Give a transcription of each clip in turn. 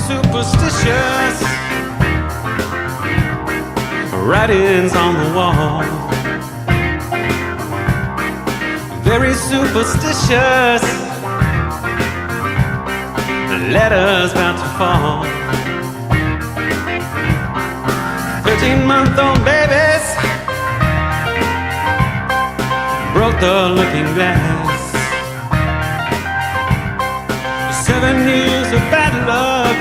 superstitious writings on the wall. Very superstitious letters about to fall. 13-month-old babies broke the looking glass. 7 years of bad luck,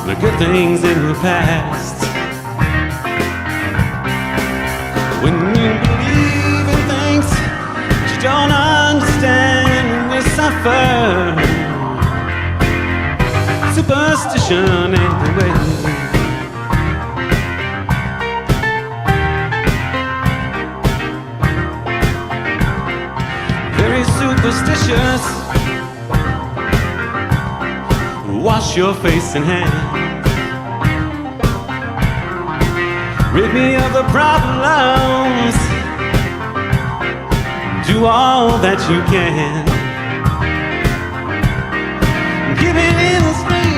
the good things in your past. When you believe in things that you don't understand, and you suffer, superstition ain't the way. Very superstitious. Wash your face and hands. Rid me of the problems. Do all that you can. Giving in is free.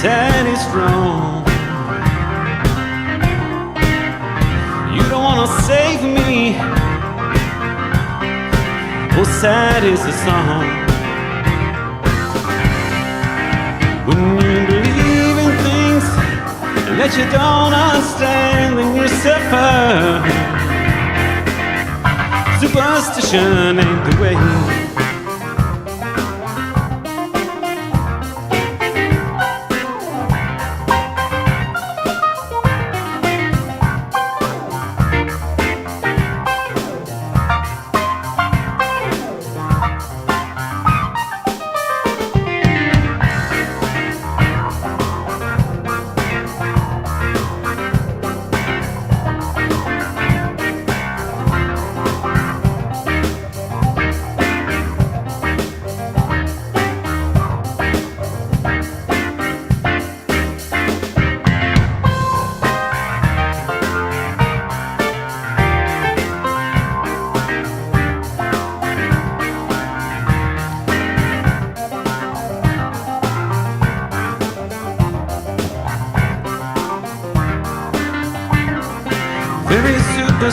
Sad is strong. You don't wanna save me. Oh, sad is the song. When you believe in things that you don't understand, then you suffer. Superstition ain't the way.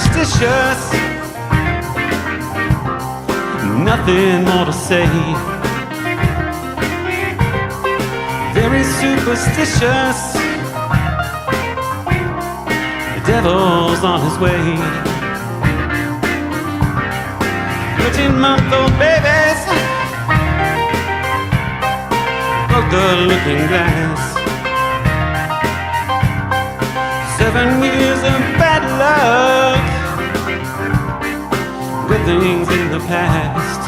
superstitious. Nothing more to say. Very superstitious. The devil's on his way. 13-month-old babies broke the looking glass. 7 years of bad luck, good things in the past.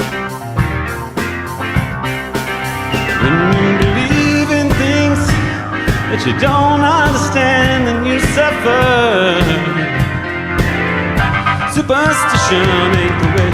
When you believe in things that you don't understand, then you suffer. Superstition ain't the way.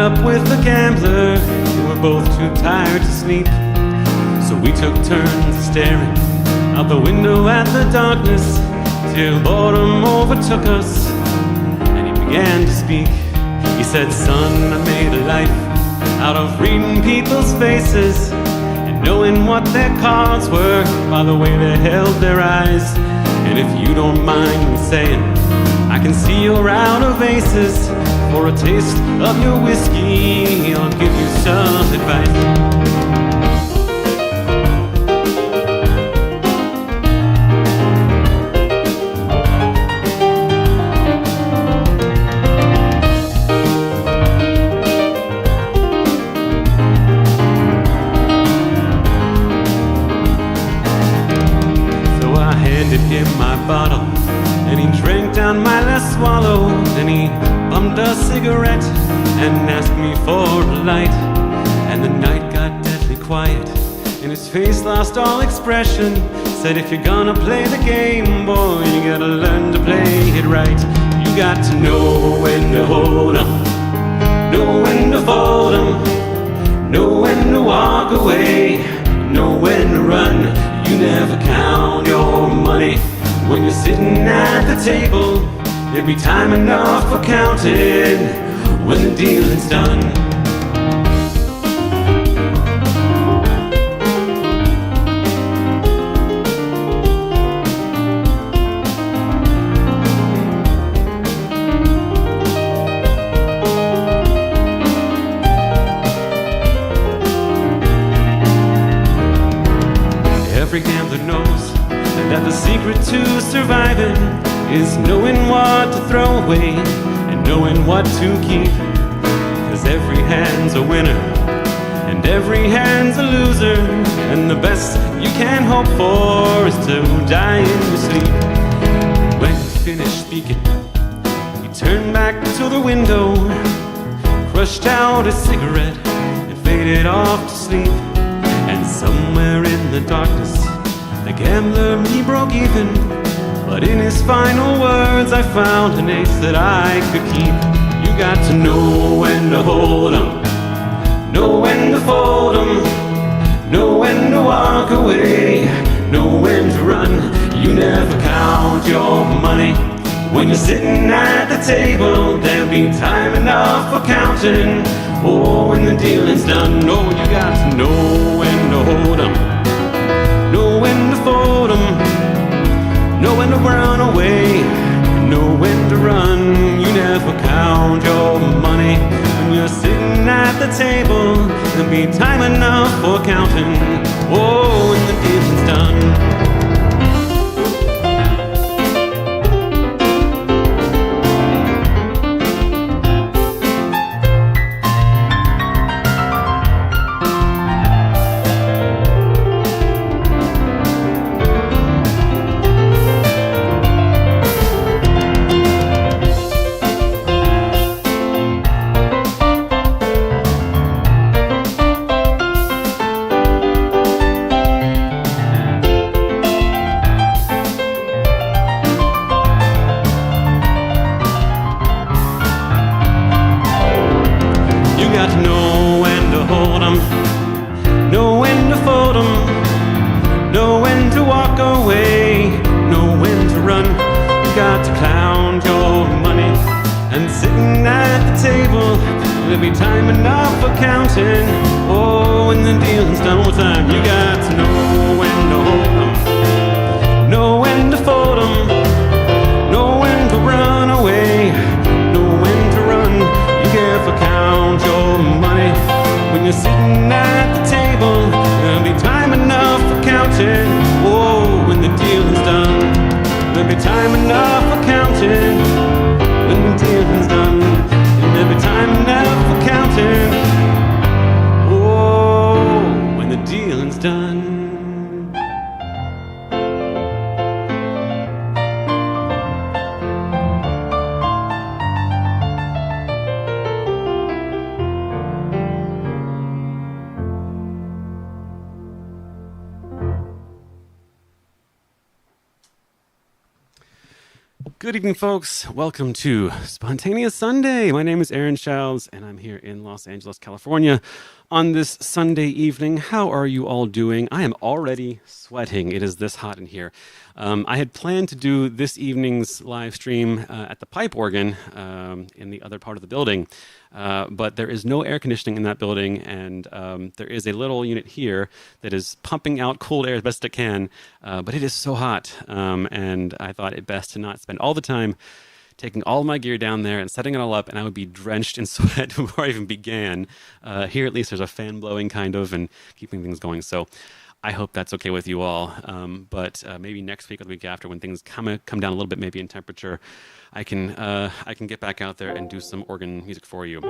up with a gambler. We were both too tired to sleep, so we took turns staring out the window at the darkness, till boredom overtook us, and he began to speak. He said, son, I made a life out of reading people's faces and knowing what their cards were by the way they held their eyes. And if you don't mind me saying, I can see you're out of aces. For a taste of your whiskey, I'll give you some advice. Him my bottle, and he drank down my last swallow. Then he bummed a cigarette and asked me for a light. And the night got deadly quiet, and his face lost all expression. Said, if you're gonna play the game, boy, you gotta learn to play it right. You got to know when to hold 'em, know when to fold 'em, know when to walk away, know when to run. You never count your money when you're sitting at the table. There'll be time enough for counting when the dealing's done. Every gambler knows that the secret to surviving is knowing what to throw away and knowing what to keep. 'Cause every hand's a winner and every hand's a loser, and the best you can hope for is to die in your sleep. When he finished speaking, he turned back to the window, crushed out a cigarette and faded off to sleep. And somewhere in the darkness, the gambler, he broke even. But in his final words, I found an ace that I could keep. You got to know when to hold 'em, know when to fold 'em, know when to walk away, know when to run. You never count your money when you're sitting at the table. There'll be time enough for counting, oh, when the dealing's done. Oh, you got to know when to hold 'em, know when to fold 'em, know when to run away, know when to run. You never count your money when you're sitting at the table. There'll be time enough for counting, oh, when the dealing's done. There'll be time enough for counting, oh, when the dealing's done. One time, you got to know when to hold 'em, know when to fold 'em, know when to run away, know when to run. You never count your money when you're sitting at the table. There'll be time enough for counting, oh, when the dealing's done. There'll be time enough for counting when the dealing's done. There'll be time enough for counting, oh, when the dealing's done. Good evening, folks. Welcome to Spontaneous Sunday. My name is Aaron Shells, and I'm here in Los Angeles, California on this Sunday evening. How are you all doing? I am already sweating. It is this hot in here. I had planned to do this evening's live stream at the pipe organ in the other part of the building, but there is no air conditioning in that building, and there is a little unit here that is pumping out cold air as best it can, but it is so hot, and I thought it best to not spend all the time taking all my gear down there and setting it all up, and I would be drenched in sweat before I even began. Here, at least, there's a fan blowing, kind of, and keeping things going. So I hope that's okay with you all. But maybe next week or the week after, when things come down a little bit, maybe in temperature, I can get back out there and do some organ music for you.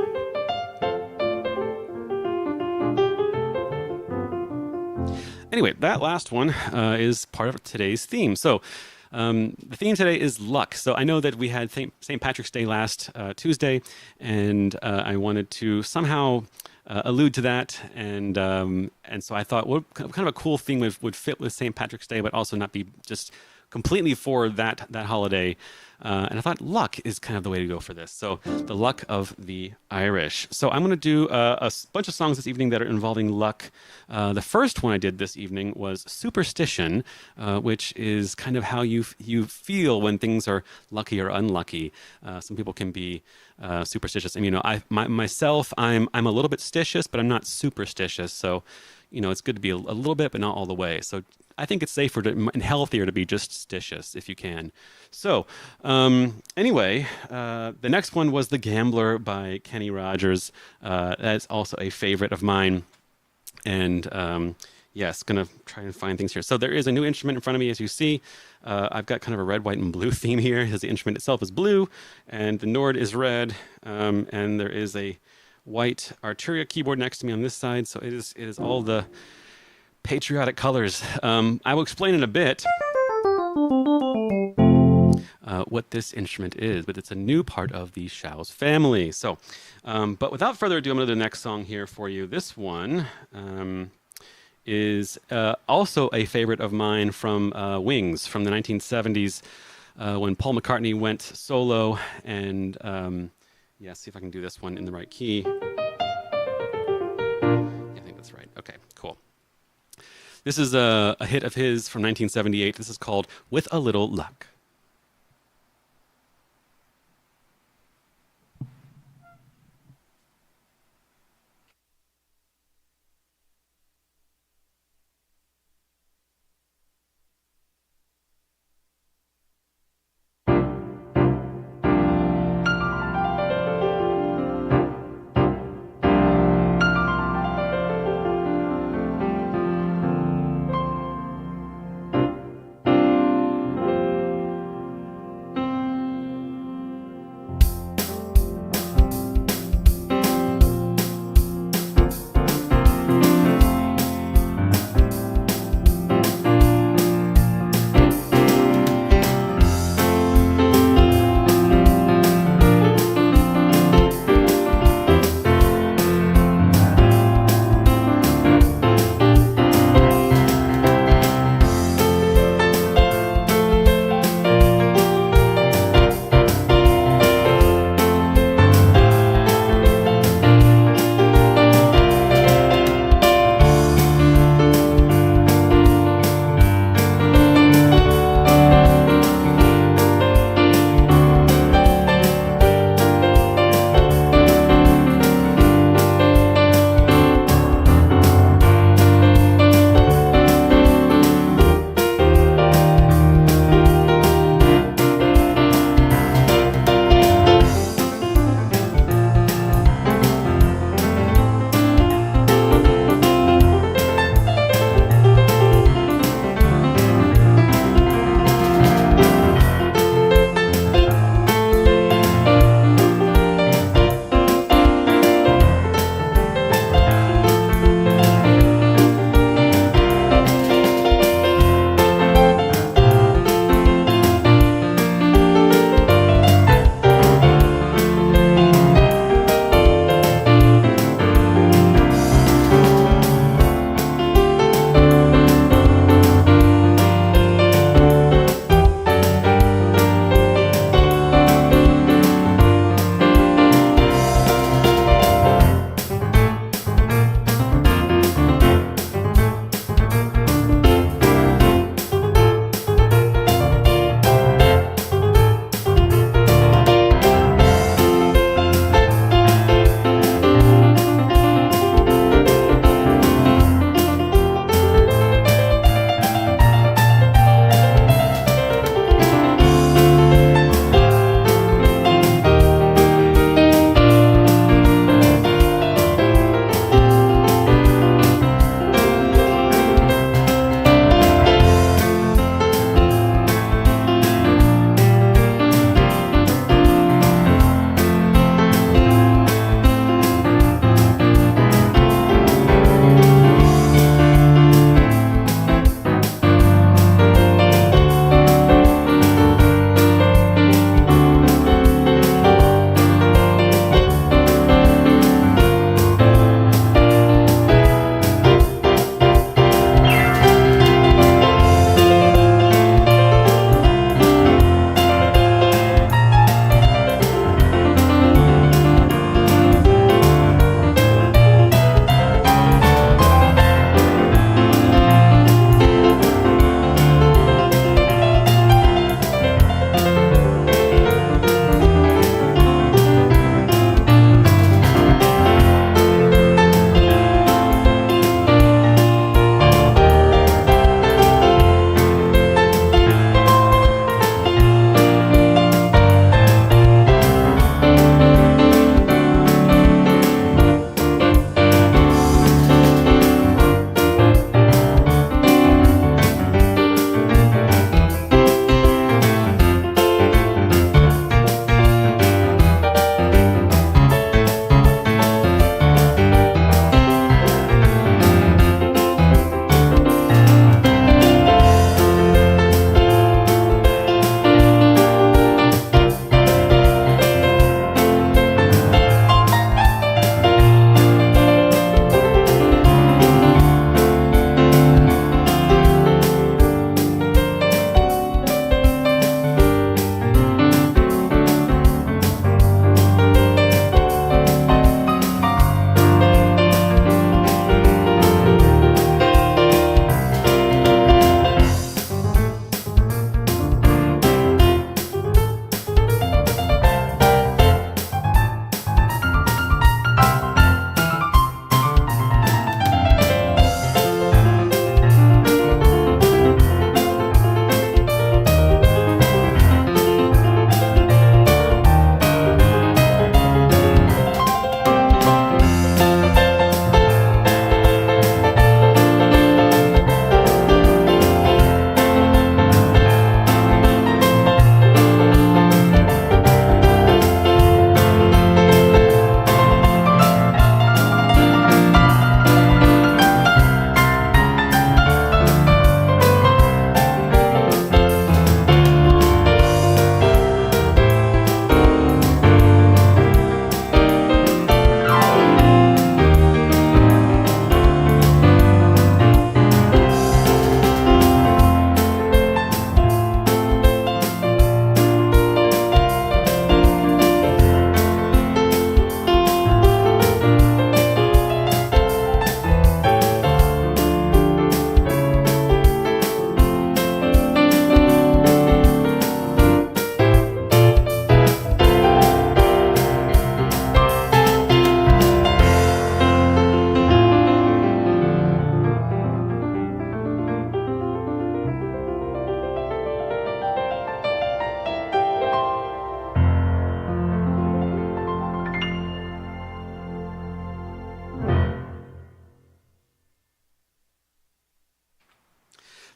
Anyway, that last one is part of today's theme. So the theme today is luck. So I know that we had St. Patrick's Day last Tuesday, and I wanted to somehow allude to that, and so I thought, what kind of a cool theme would fit with St. Patrick's Day, but also not be just completely for that holiday. And I thought luck is kind of the way to go for this. So the luck of the Irish. So I'm going to do a bunch of songs this evening that are involving luck. The first one I did this evening was Superstition, which is kind of how you feel when things are lucky or unlucky. Some people can be superstitious. And, myself, I'm a little bit stitious, but I'm not superstitious. So, it's good to be a little bit, but not all the way. So I think it's safer and healthier to be just stitious if you can. So anyway, the next one was The Gambler by Kenny Rogers. That's also a favorite of mine. And yes, going to try and find things here. So there is a new instrument in front of me, as you see. I've got kind of a red, white, and blue theme here, as the instrument itself is blue, and the Nord is red, and there is a white Arturia keyboard next to me on this side. So it is all the patriotic colors. I will explain in a bit what this instrument is, but it's a new part of the Shouse family. So, but without further ado, I'm going to do the next song here for you. This one is also a favorite of mine from Wings from the 1970s when Paul McCartney went solo. And yeah, see if I can do this one in the right key. Yeah, I think that's right. Okay, cool. This is a hit of his from 1978. This is called With a Little Luck.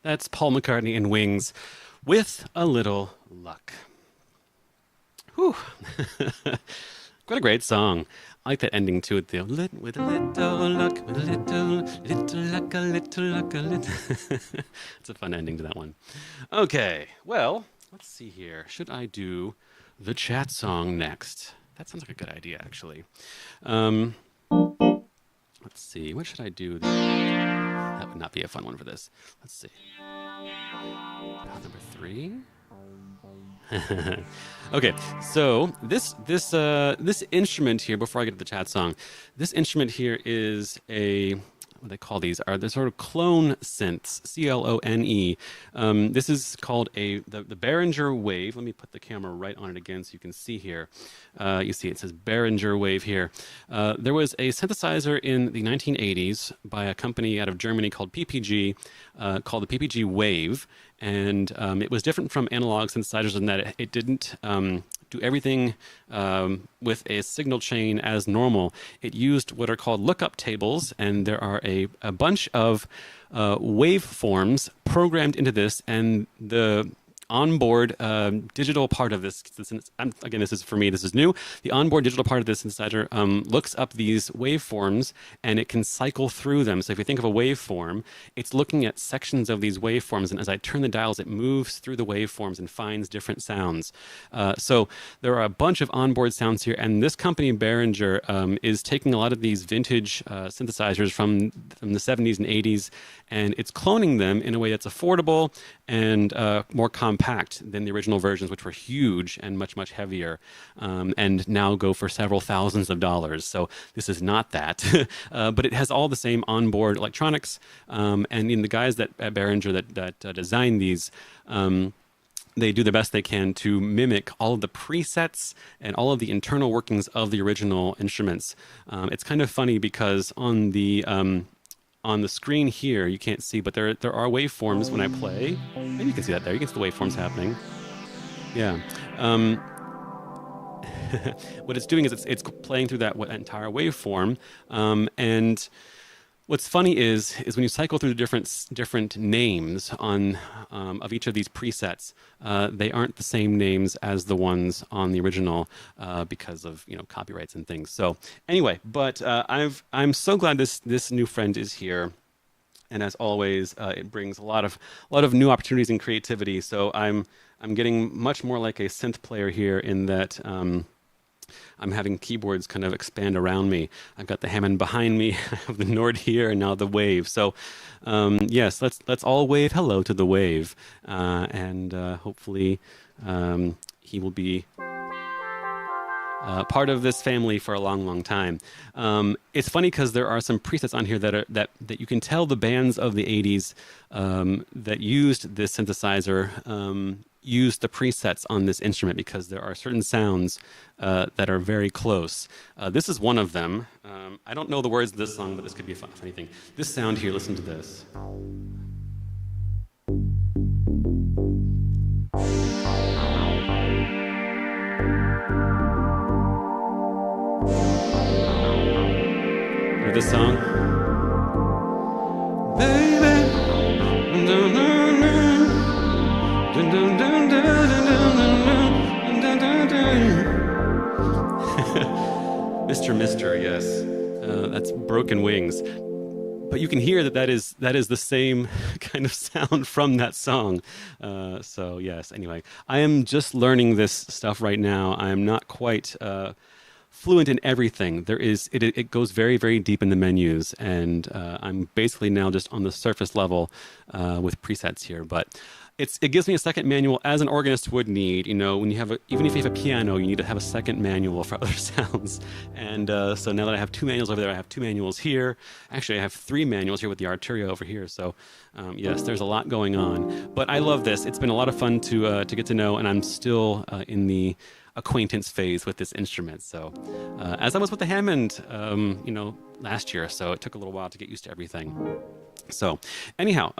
That's Paul McCartney and Wings, With a Little Luck. Whew. What a great song. I like that ending too. With a little luck, with a little luck, a little luck, a little. It's a fun ending to that one. Okay, well, let's see here. Should I do the chat song next? That sounds like a good idea, actually. Let's see. What should I do? That would not be a fun one for this. Let's see. Number 3. Okay, so this instrument here, before I get to the chat song, this instrument here is what they call these are the sort of clone synths, C-L-O-N-E. This is called the Behringer wave. Let me put the camera right on it again so you can see here. You see it says Behringer wave here. There was a synthesizer in the 1980s by a company out of Germany called PPG, called the PPG Wave. And it was different from analog synthesizers in that it didn't do everything with a signal chain as normal. It used what are called lookup tables, and there are a bunch of waveforms programmed into this, and the onboard digital part of this, again, this is for me, this is new. The onboard digital part of this synthesizer looks up these waveforms and it can cycle through them. So if you think of a waveform, it's looking at sections of these waveforms, and as I turn the dials, it moves through the waveforms and finds different sounds. So there are a bunch of onboard sounds here, and this company, Behringer, is taking a lot of these vintage synthesizers from the 70s and 80s, and it's cloning them in a way that's affordable and more compact than the original versions, which were huge and much, much heavier, and now go for several thousands of dollars. So this is not that, but it has all the same onboard electronics, and in the guys at Behringer that design these, they do the best they can to mimic all of the presets and all of the internal workings of the original instruments. It's kind of funny because on the screen here, you can't see, but there are waveforms when I play. And you can see that there. You can see the waveforms happening. Yeah. What it's doing is it's playing through that entire waveform. And what's funny is when you cycle through the different names of each of these presets, they aren't the same names as the ones on the original because of copyrights and things. So anyway, but I'm so glad this new friend is here, and as always, it brings a lot of new opportunities and creativity. So I'm getting much more like a synth player here in that. I'm having keyboards kind of expand around me. I've got the Hammond behind me, I have the Nord here, and now the Wave. So, yes, let's all wave hello to the Wave, and hopefully he will be part of this family for a long, long time. It's funny because there are some presets on here that you can tell the bands of the 80s that used this synthesizer use the presets on this instrument because there are certain sounds that are very close. This is one of them. I don't know the words of this song, but this could be a funny thing. This sound here, listen to this. Hear this song? Baby, no, no, no. Dun, dun, dun, dun, dun, dun, dun, dun. Mr. Yes, that's Broken Wings. But you can hear that is the same kind of sound from that song. So yes. Anyway, I am just learning this stuff right now. I am not quite fluent in everything. It goes very, very deep in the menus, and I'm basically now just on the surface level with presets here. But it gives me a second manual, as an organist would need. When you have even if you have a piano, you need to have a second manual for other sounds. And so now that I have 2 manuals over there, I have 2 manuals here. Actually, I have 3 manuals here with the Arturia over here. So yes, there's a lot going on. But I love this. It's been a lot of fun to get to know, and I'm still in the acquaintance phase with this instrument. So as I was with the Hammond, last year, so it took a little while to get used to everything. So anyhow,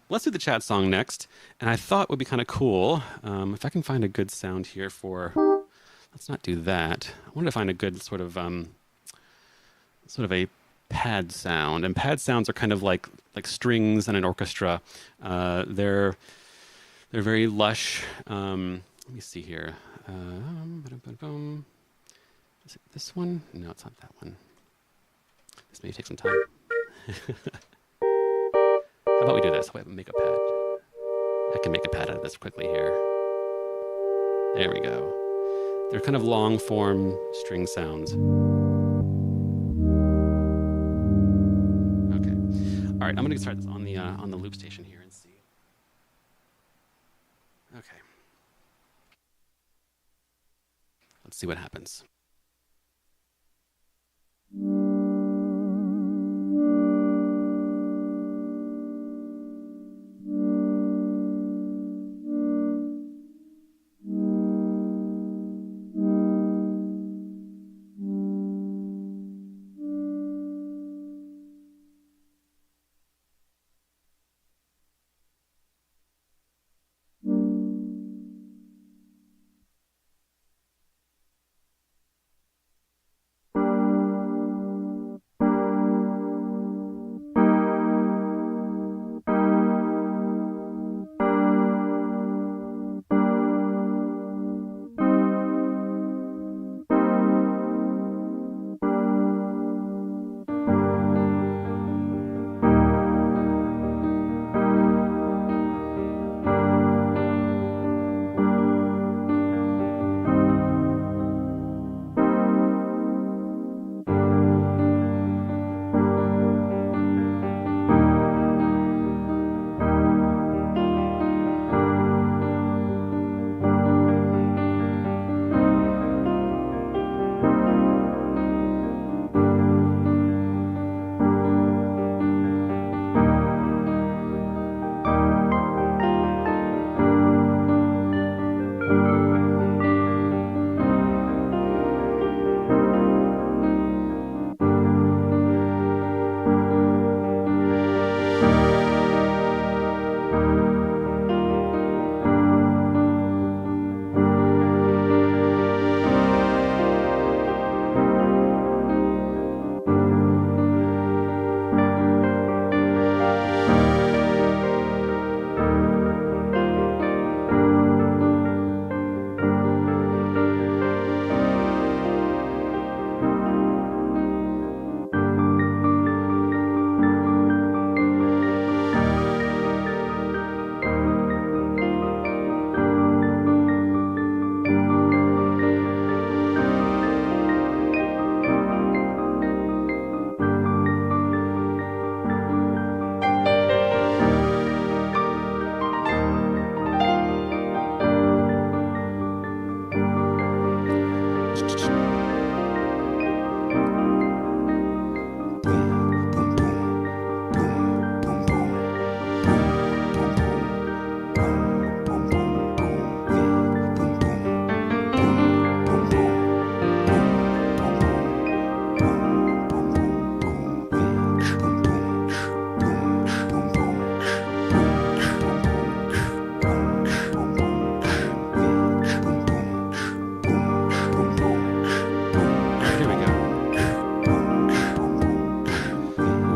let's do the chat song next. And I thought it would be kind of cool if I can find a good sound here for. Let's not do that. I wanted to find a good sort of a pad sound, and pad sounds are kind of like strings in an orchestra. They're very lush. Let me see here. Is it this one? No, it's not that one. This may take some time. How about we do this? How about we make a pad? I can make a pad out of this quickly here. There we go. They're kind of long form string sounds. Okay. All right, I'm gonna start this on the loop station here and see. Okay. Let's see what happens.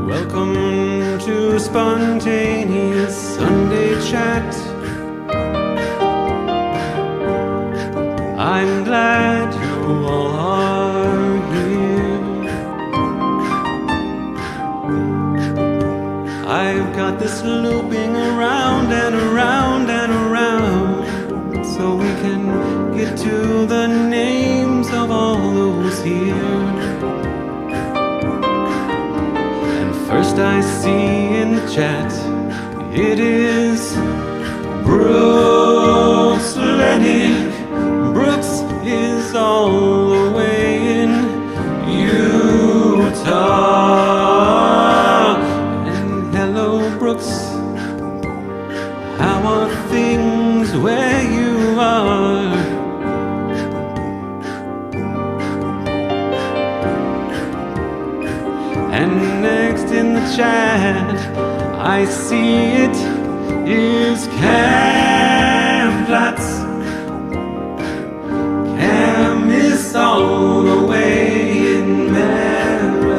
Welcome to spontaneous Sunday chat. I'm glad you all are here. I've got this looping around and around and around, so we can get to the names of all those here. First I see in the chat, it is Brooks Lennick. Brooks is all the way in Utah. And hello Brooks, how are things where you are? And next in the chat, I see it is Cam Platts. Cam is all the way in Maryland.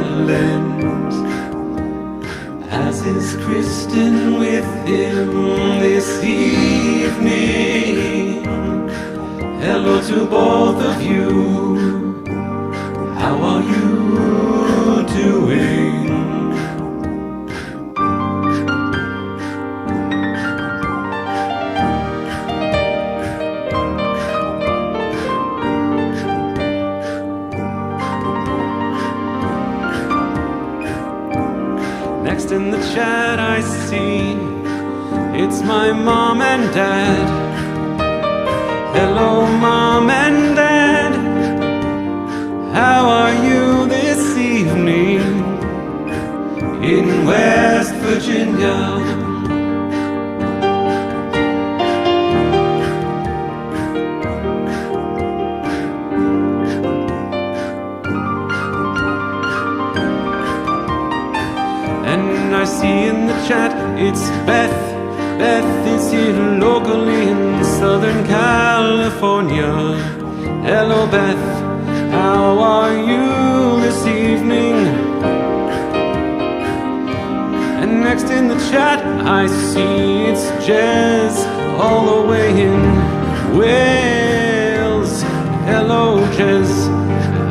Next in the chat I see it's my mom and dad. Hello, mom and dad. How are you this evening in West Virginia? And I see in the chat it's Beth. Beth is here locally in Southern California. Hello, Beth. How are you this evening? And next in the chat I see it's Jez, all the way in Wales. Hello, Jez.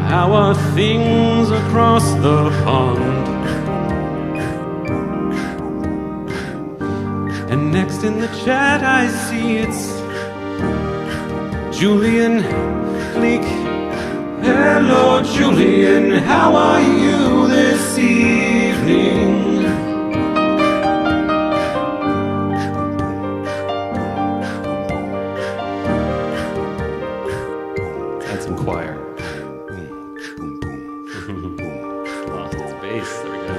How are things across the pond? And next in the chat I see it's Julian Fleek. Hello, Julian, how are you this evening? Add some choir. Boom, boom, boom. Lost its bass. There we go.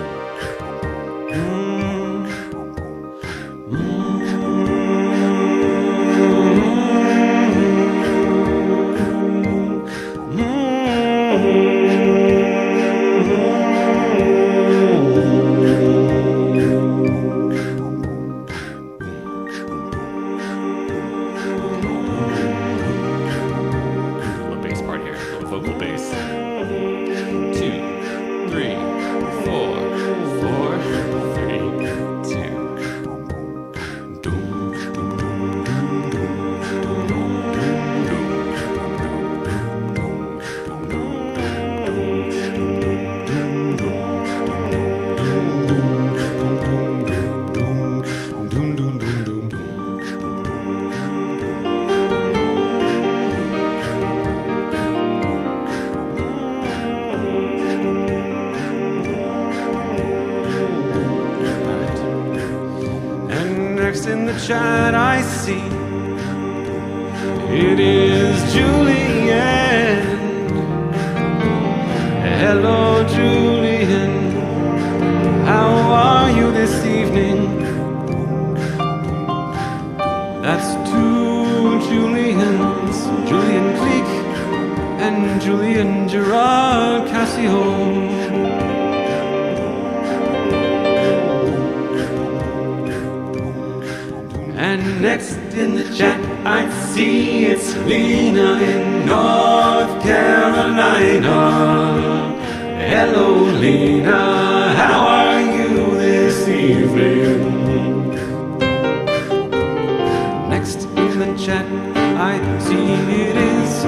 Vocal bass. 2, 3, 4, 4, 3, 2. Next in the chat I see it is Julian. Hello, Julian. How are you this evening? That's two Julians, Julian Cleek and Julian Gerard Cassio. And next in the chat I see it's Lena in North Carolina. Hello, Lena, how are you this evening? Next in the chat I see it is,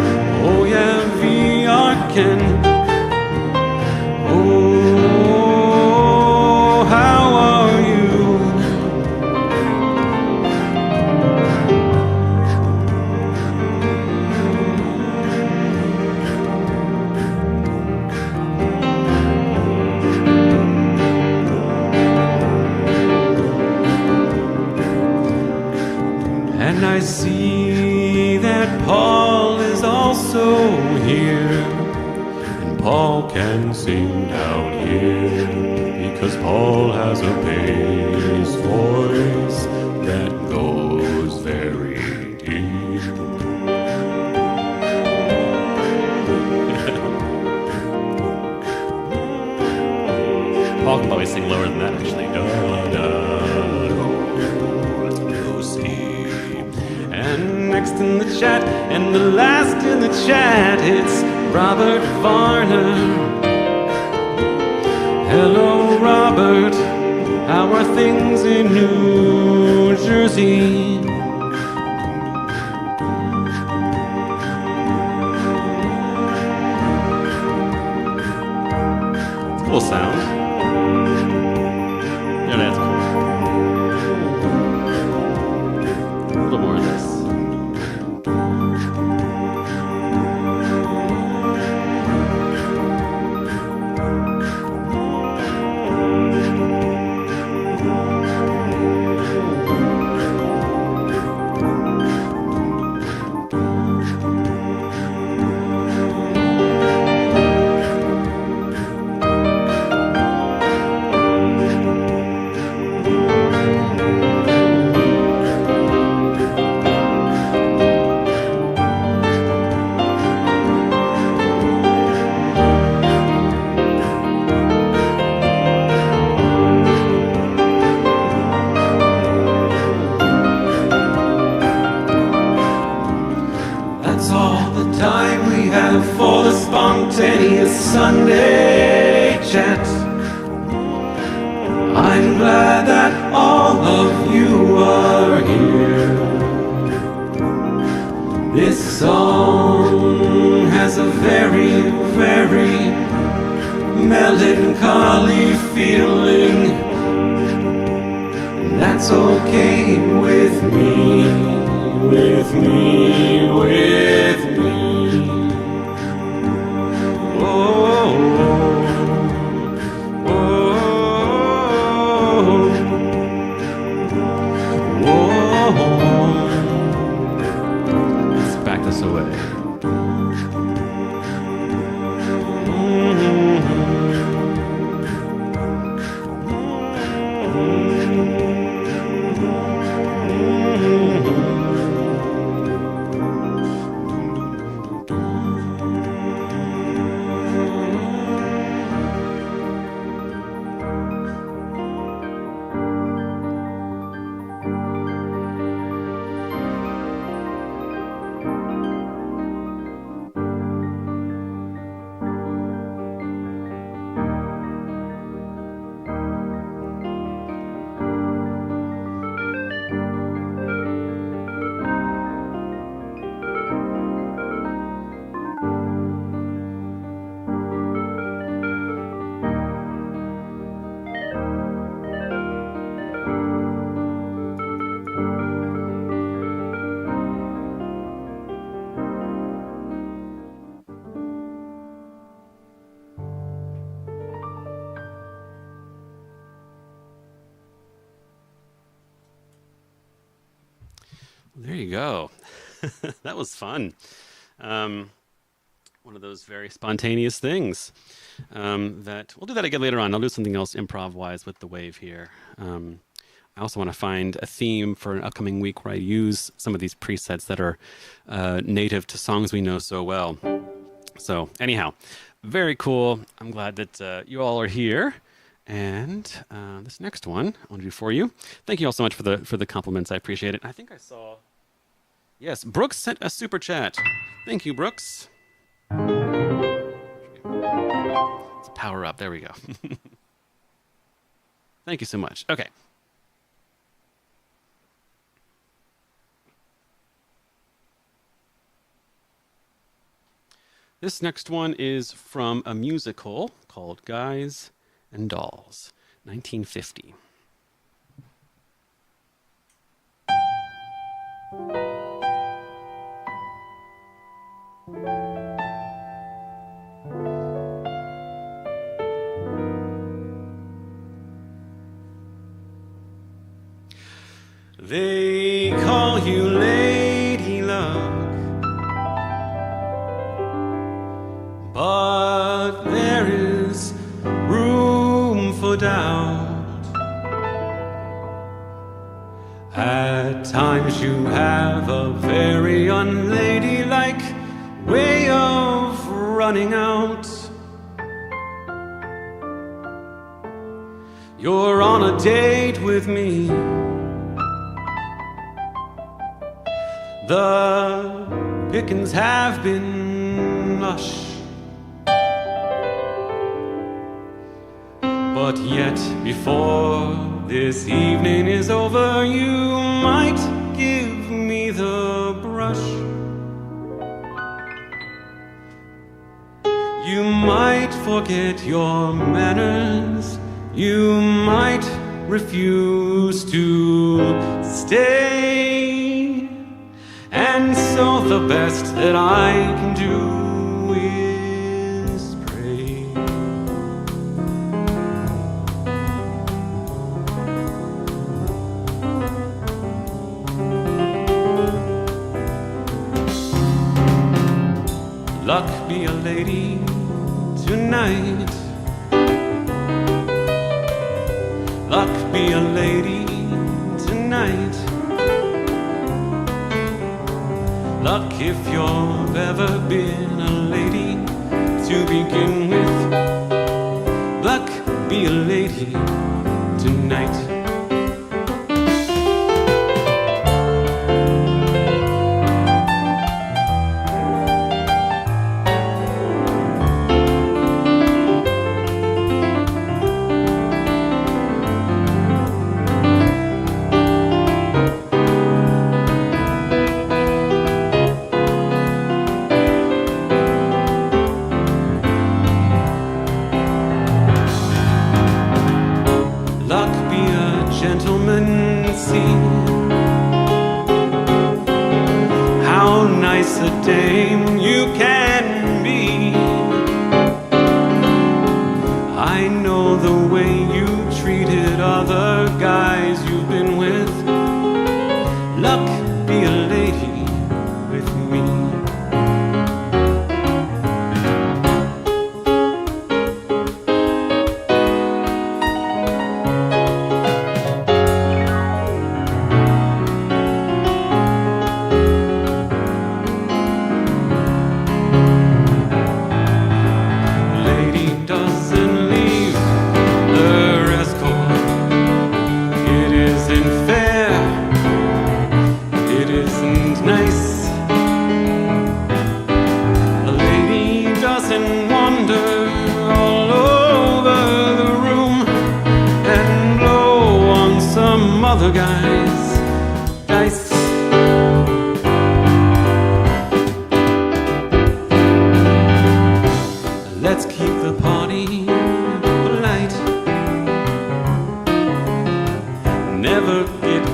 oh yeah, VR Ken. Oh, how are you? And I see that Paul is also here, and Paul can sing down here, because Paul has a bass voice that goes very deep. Paul can probably sing lower than that, actually. Da, da, do. Let's go see. And next in the chat, and the last in the chat, it's Robert Varner. Hello, Robert. How are things in New Jersey? It's a cool sound. Yeah, that's cool. A little more of this. spontaneous Sunday chat. I'm glad that all of you are here. This song has a very, very melancholy feeling. That's okay with me, with me, with me. Oh, oh, oh, oh. Let's back this away. There you go. That was fun. One of those very spontaneous things. That we'll do that again later on. I'll do something else improv-wise with the wave here. I also want to find a theme for an upcoming week where I use some of these presets that are native to songs we know so well. So anyhow, very cool. I'm glad that you all are here. And this next one I want to do for you. Thank you all so much for the compliments. I appreciate it. I think I saw. Yes, Brooks sent a super chat. Thank you, Brooks. Let's power up. There we go. Thank you so much. Okay. This next one is from a musical called Guys and Dolls, 1950. They call you Lady Luck, but there is room for doubt. At times you have a very unladylike way of running out. You're on a date with me. The pickings have been lush, but yet before this evening is over, you might give me the brush. You might forget your manners. You might refuse to stay. And so the best that I can do is pray. Luck be a lady tonight. Luck be a lady tonight. Luck if you've ever been a lady to begin with. Luck be a lady tonight. see how nice a dame you can be. I know the way you treated other guys you've been with. Luck be a lady with me. Other guys' dice. Let's keep the party polite. Never get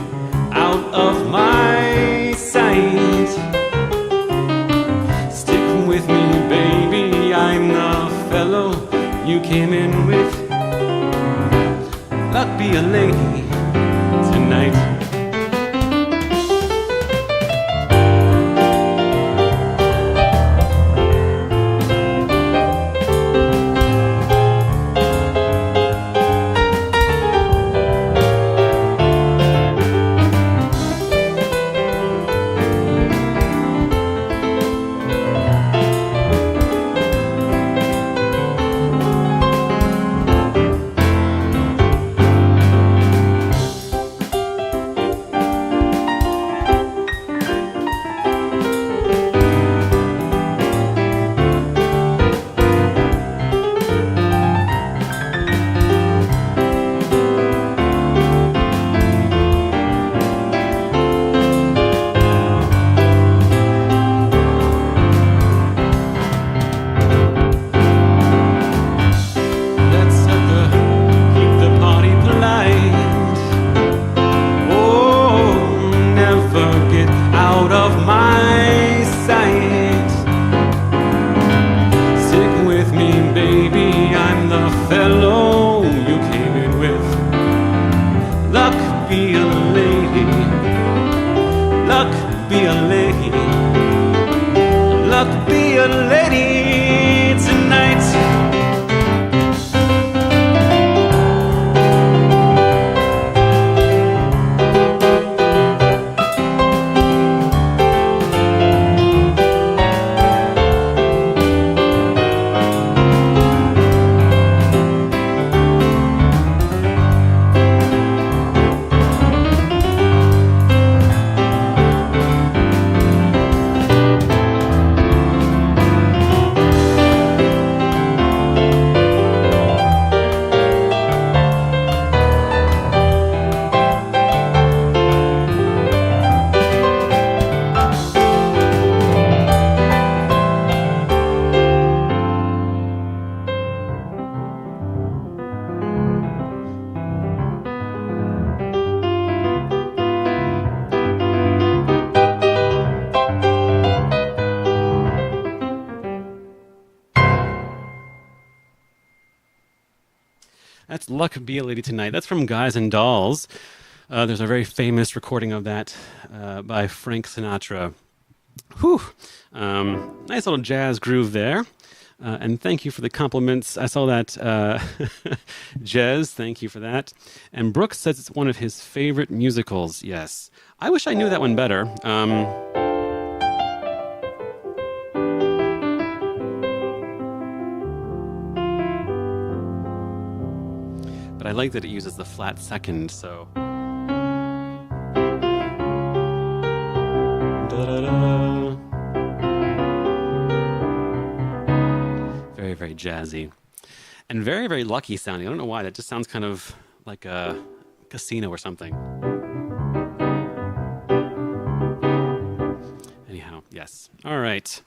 out of my sight. Stick with me, baby, I'm the fellow you came in with. Luck be a lady tonight. Luck be a lady tonight. That's Luck Be a Lady Tonight. That's from Guys and Dolls. There's a very famous recording of that by Frank Sinatra. Whew. Nice little jazz groove there. And thank you for the compliments. I saw that. Jez, thank you for that. And Brooks says it's one of his favorite musicals. Yes. I wish I knew that one better. But I like that it uses the flat second, so. Da-da-da. Very, very jazzy. And very, very lucky sounding. I don't know why. That just sounds kind of like a casino or something. Anyhow, yes. All right.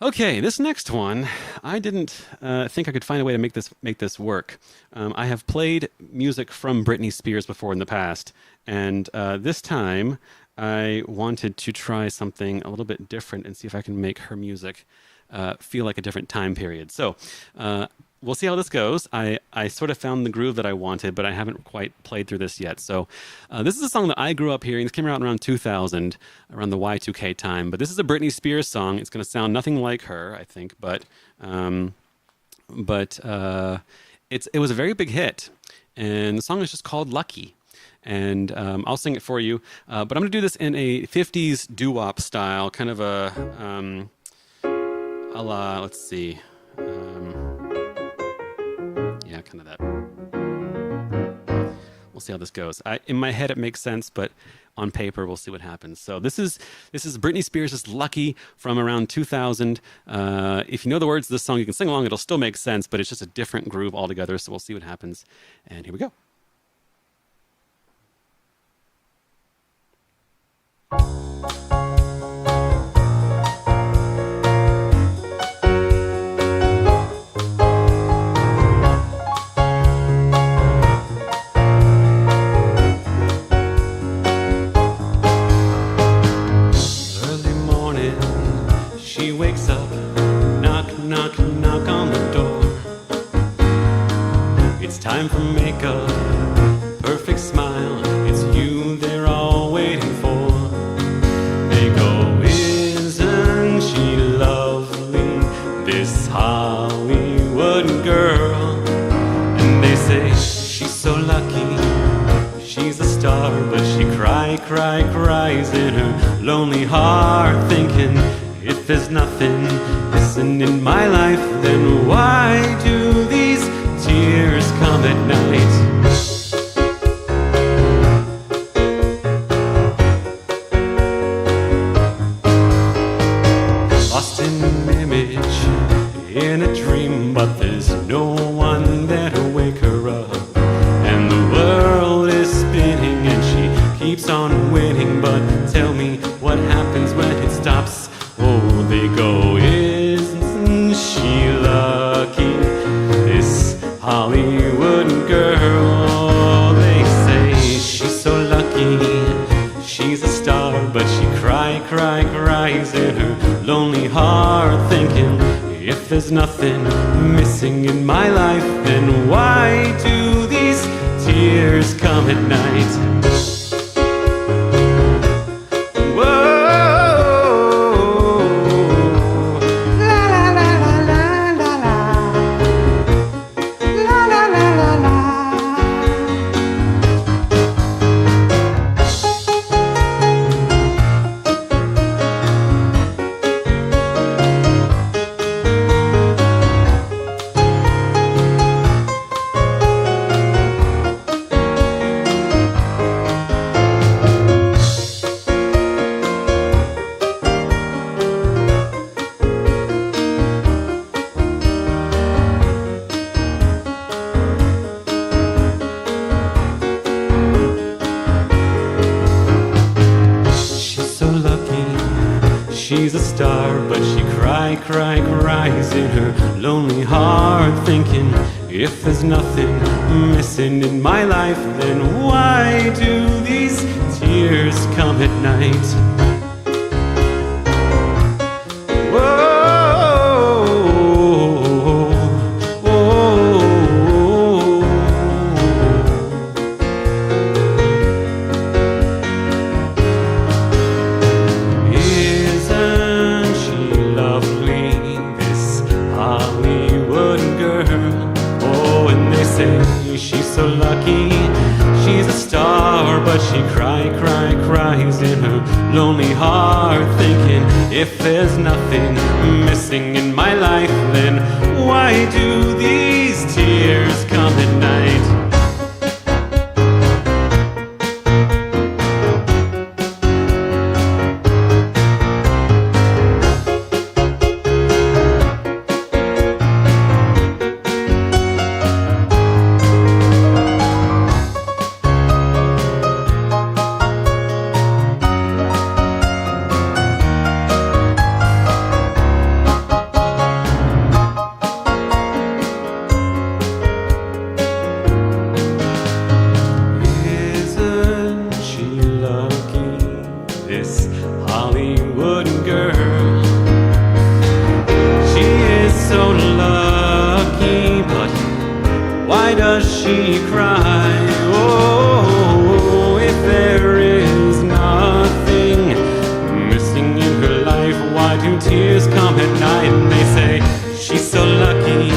Okay, this next one, I didn't think I could find a way to make this work. I have played music from Britney Spears before in the past, and this time I wanted to try something a little bit different and see if I can make her music feel like a different time period. So we'll see how this goes. I sort of found the groove that I wanted, but I haven't quite played through this yet. So this is a song that I grew up hearing. This came out around 2000, around the Y2K time. But this is a Britney Spears song. It's going to sound nothing like her, I think. But it was a very big hit. And the song is just called Lucky. And I'll sing it for you. But I'm going to do this in a 50s doo-wop style, kind of a la, let's see. Yeah, kind of that. We'll see how this goes. In my head, it makes sense, but on paper, we'll see what happens. So this is Britney Spears' "Lucky" from around 2000. If you know the words of this song, you can sing along. It'll still make sense, but it's just a different groove altogether. So we'll see what happens. And here we go. She wakes up, knock, knock, knock on the door. It's time for makeup, perfect smile. It's you they're all waiting for. They go, isn't she lovely, this Hollywood girl? And they say, she's so lucky, she's a star. But she cries in her lonely heart, thinking, if there's nothing missing in my life, then why do these tears come at night? Lost in an image, in a dream, but there's no one there to wake her up. And the world is spinning and she keeps on winning, but tell me what happens when it stops. Oh, they go, isn't she lucky, this Hollywood girl? They say, she's so lucky, she's a star. But she cries in her lonely heart, thinking, if there's nothing missing in my life, then why do these tears come at night? She's a star, but she cries in her lonely heart, thinking, if there's nothing missing in my life, then why do these tears come at night? She's so lucky, she's a star, but she cries in her lonely heart, thinking, if there's nothing missing in my life, then why do these tears come at night? lucky, but why does she cry? Oh, if there is nothing missing in her life, why do tears come at night? And they say, she's so lucky,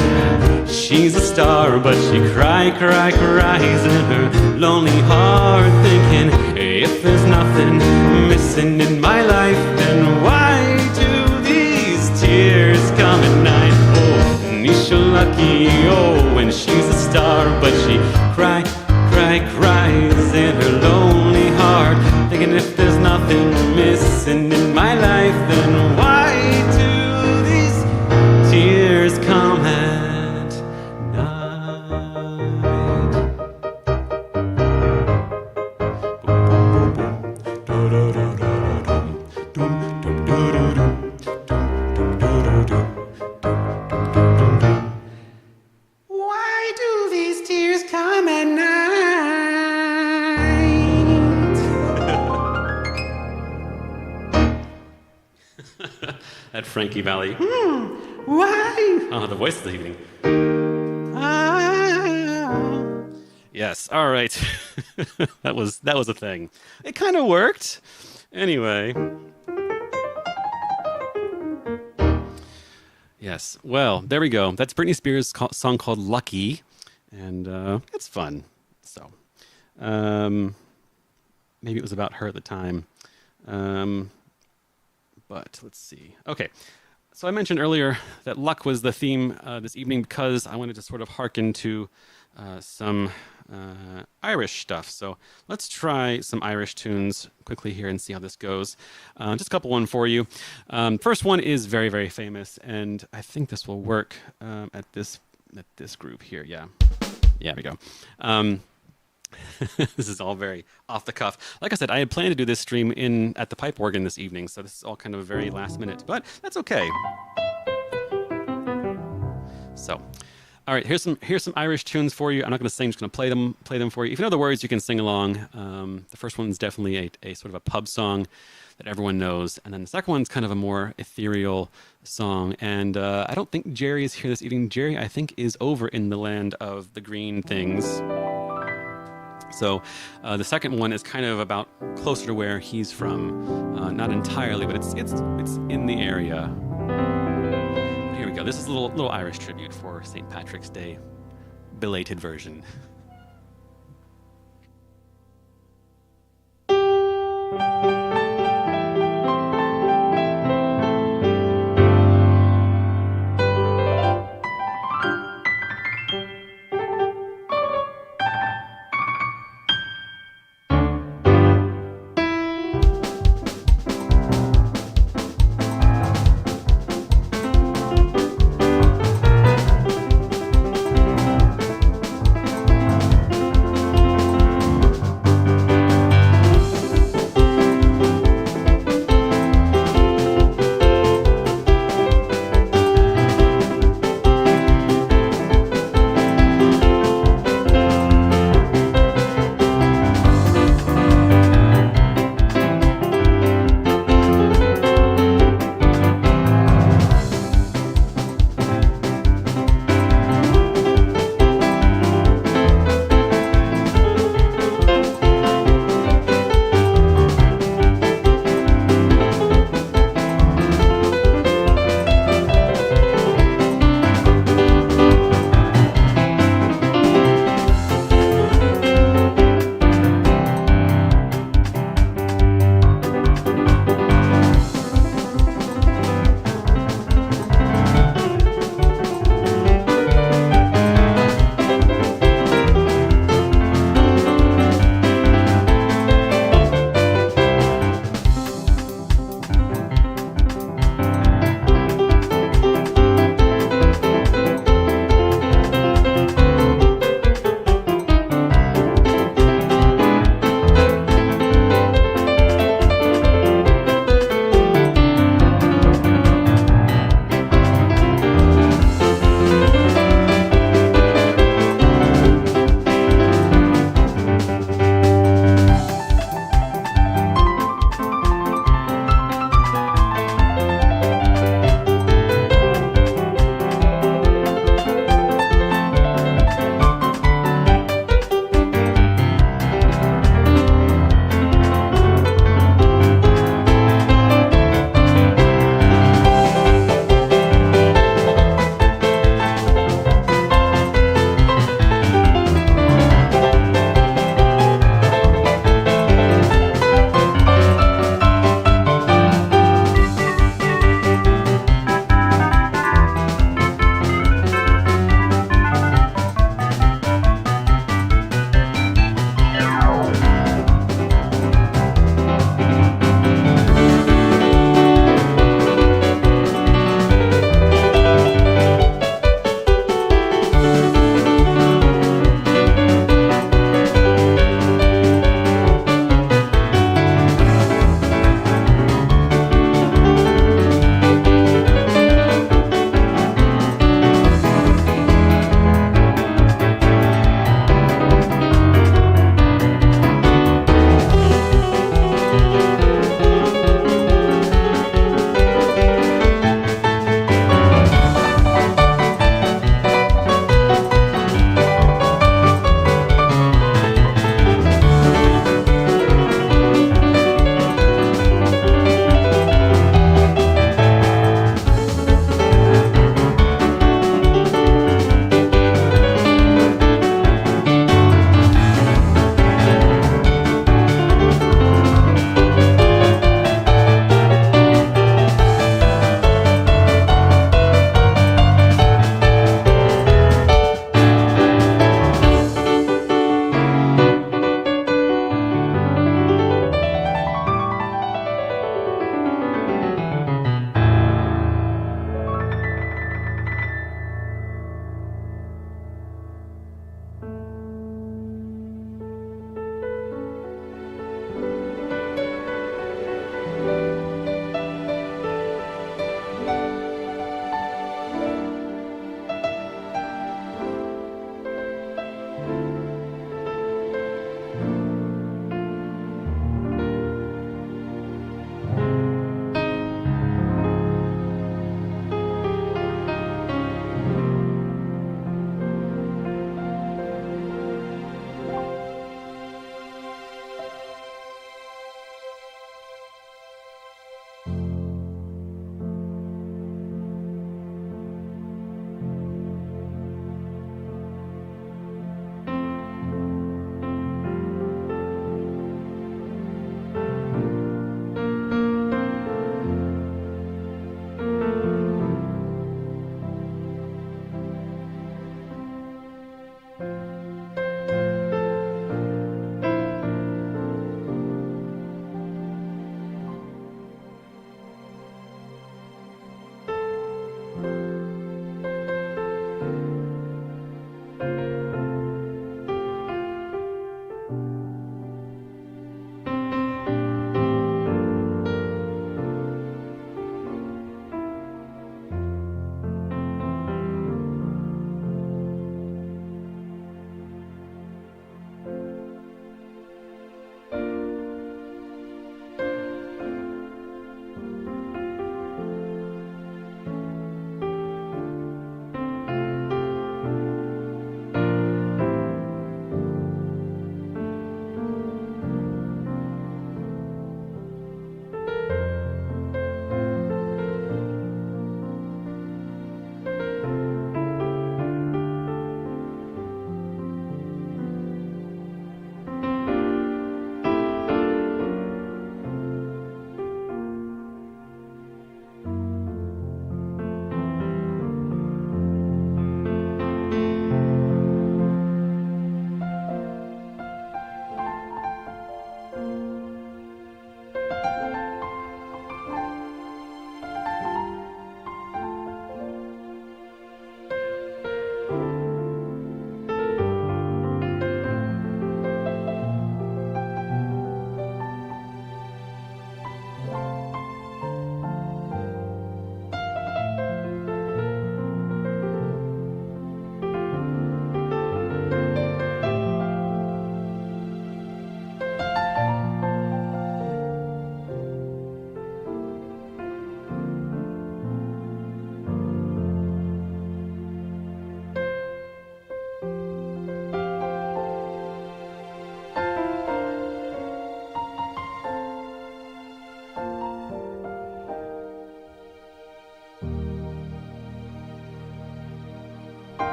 she's a star, but she cries in her lonely heart, thinking, if there's nothing missing in my life, then why do these tears come at night? Oh, she's so lucky, oh, when she's a star, but she cries in her lonely heart, thinking, if there's nothing missing in my life, then why do these tears come at night? Why do these tears come at night? That Frankie Valli. Why? Oh, the voice of the evening. Yes, all right. that was a thing. It kind of worked. Anyway. Yes, well, there we go. That's Britney Spears' song called Lucky, and it's fun. So, maybe it was about her at the time. But let's see. Okay, so I mentioned earlier that luck was the theme this evening because I wanted to sort of hearken to some Irish stuff. So let's try some Irish tunes quickly here and see how this goes. Just a couple one for you. First one is very, very famous, and I think this will work at this group here. Yeah, there we go. This is all very off the cuff. Like I said, I had planned to do this stream at the pipe organ this evening, so this is all kind of very last minute, but that's okay. So, all right, here's some Irish tunes for you. I'm not going to sing; I'm just going to play them for you. If you know the words, you can sing along. The first one is definitely a sort of a pub song that everyone knows, and then the second one's kind of a more ethereal song. And I don't think Jerry is here this evening. Jerry, I think, is over in the land of the green things. So the second one is kind of about closer to where he's from, not entirely, but it's in the area. Here we go. This is a little Irish tribute for St. Patrick's Day, belated version.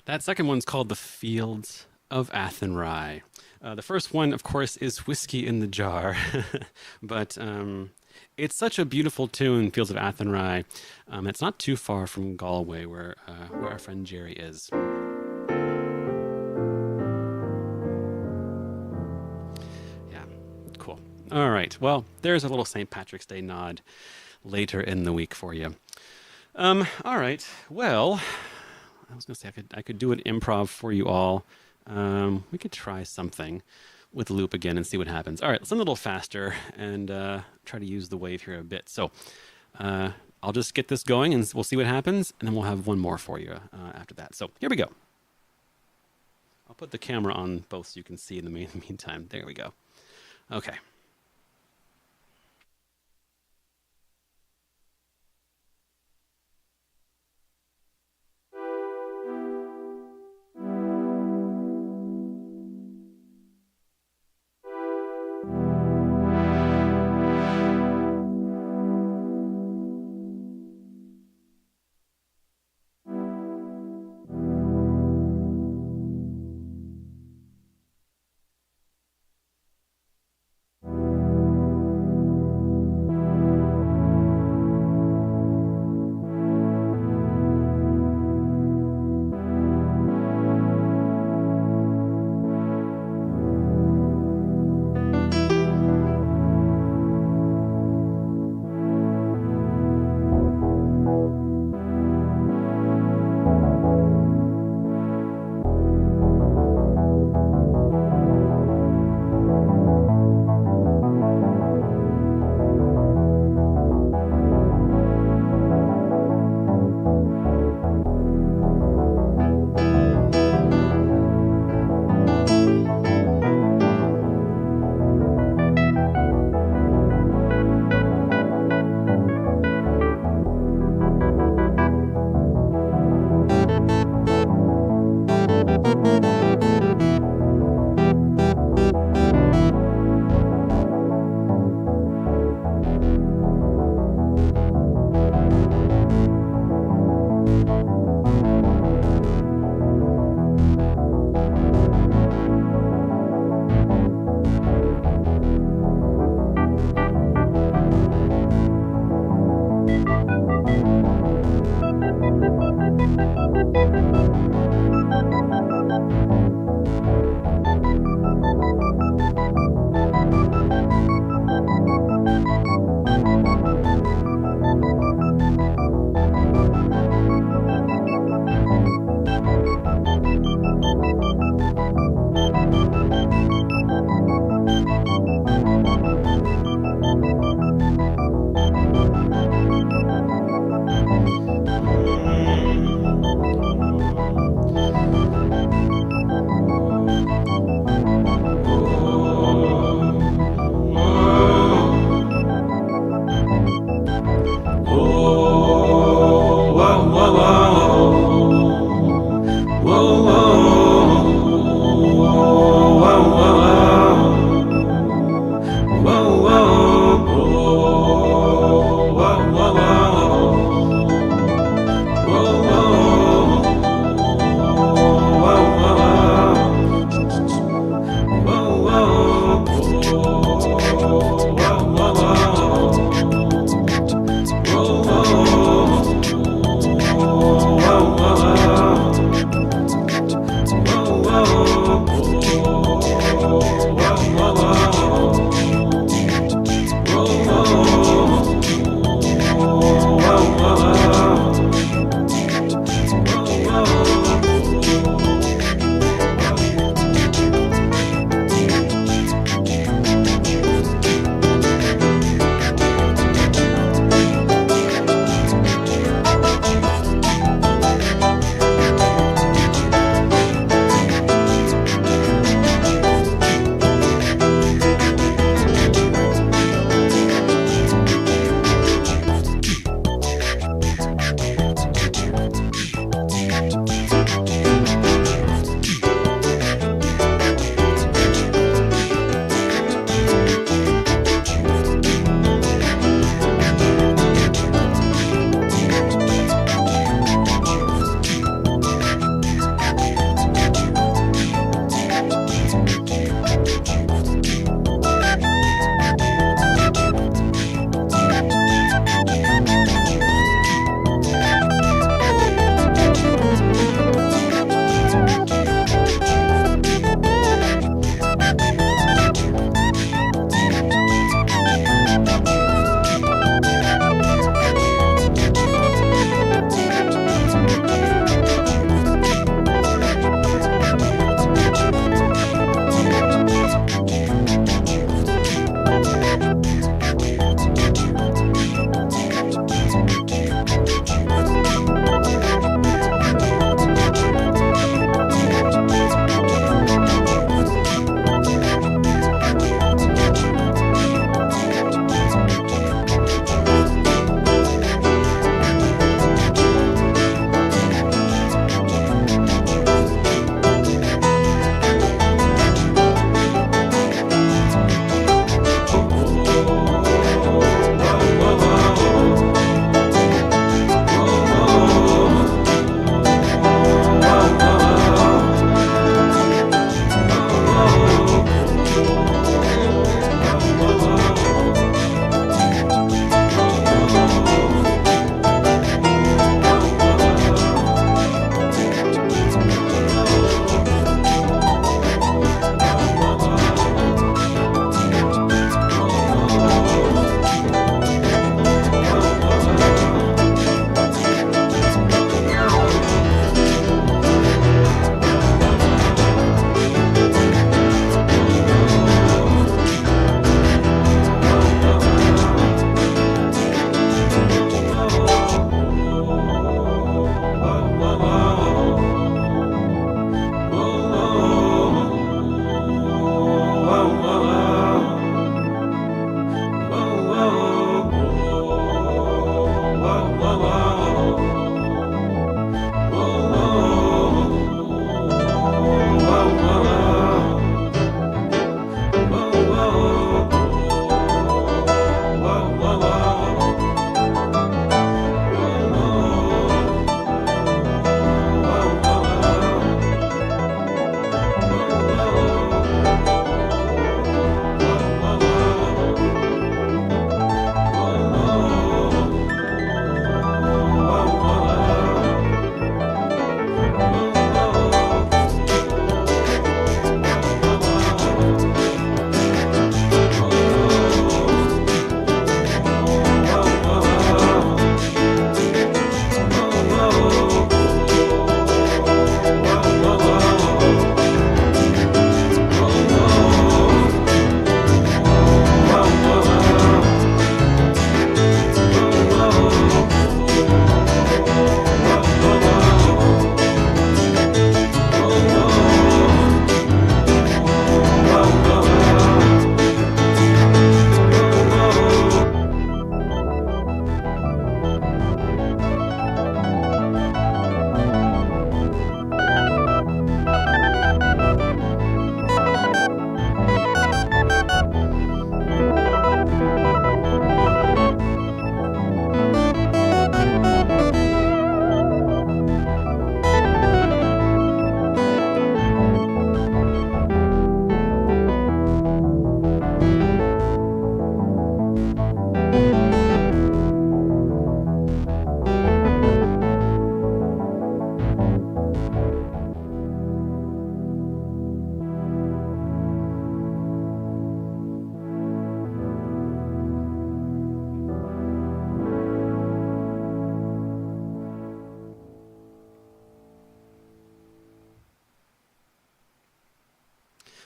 That second one's called The Fields of Athenry. The first one, of course, is Whiskey in the Jar, but it's such a beautiful tune, Fields of Athenry. It's not too far from Galway, where our friend Jerry is. Yeah, cool. All right, well, there's a little St. Patrick's Day nod later in the week for you. All right, well, I was gonna say I could do an improv for you all. We could try something with the loop again and see what happens. All right, let's send a little faster and try to use the wave here a bit. So I'll just get this going and we'll see what happens, and then we'll have one more for you after that. So here we go. I'll put the camera on both so you can see in the meantime. There we go. Okay.